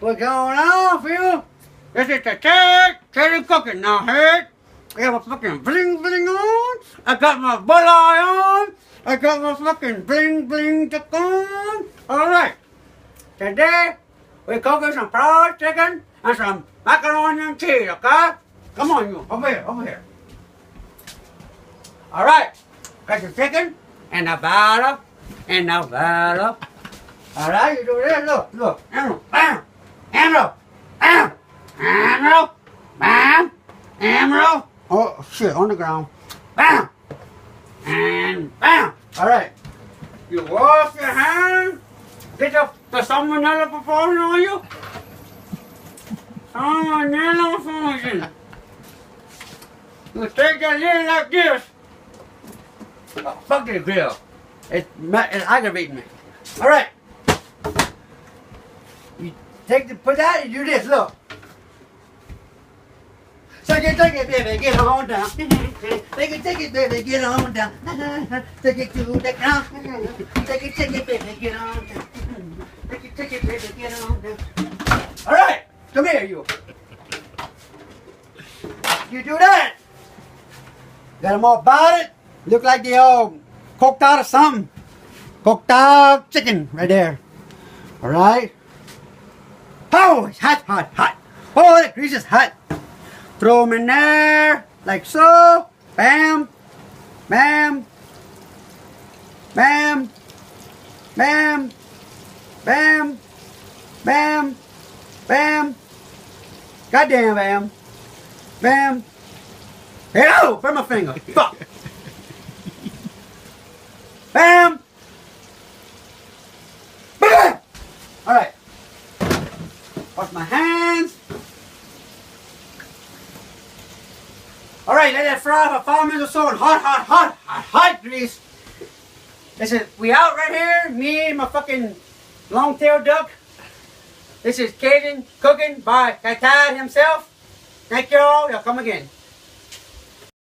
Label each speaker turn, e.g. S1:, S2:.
S1: What's going on, Phil? This is the Cajun cooking now, hey? I got my fucking bling bling on. I got my butt eye on. I got my fucking bling bling tuck on. Alright. Today, we're cooking some fried chicken and some macaroni and cheese, okay? Come on, you. Over here. Alright. Got your chicken and the butter and the butter. Alright, you do this. Look. Emerald, bam. Emerald, bam. Emerald, bam. Emerald. Oh, shit, on the ground. Bam. And bam. Alright. You wash your hands. Get the salmonella performing on you. Salmonella performing. You take that lid like this. Oh, fuck this grill. It's aggravating me. Alright. You put that and do this, look. Take it, baby, get on down. Take it, baby, get on down. Take it to the ground. Take it, baby, get on down. Take it, baby, get on down. Alright, come here, you. You do that. Got them all about it. Look like they all cooked out of something. Cooked out chicken right there. Alright. Oh, it's hot. Oh, the grease is hot. Throw them in there, like so. Bam, bam, bam, bam, bam, bam, bam. Goddamn, bam, bam. Hey, oh, burn my finger. Fuck. Bam. Bam. All right. Wash my hands. All right, let that fry for 5 minutes or so in hot grease. Listen, we out right here, me and my fucking long-tailed duck. This is Cajun cooking by Cajun himself. Thank you all. Y'all come again.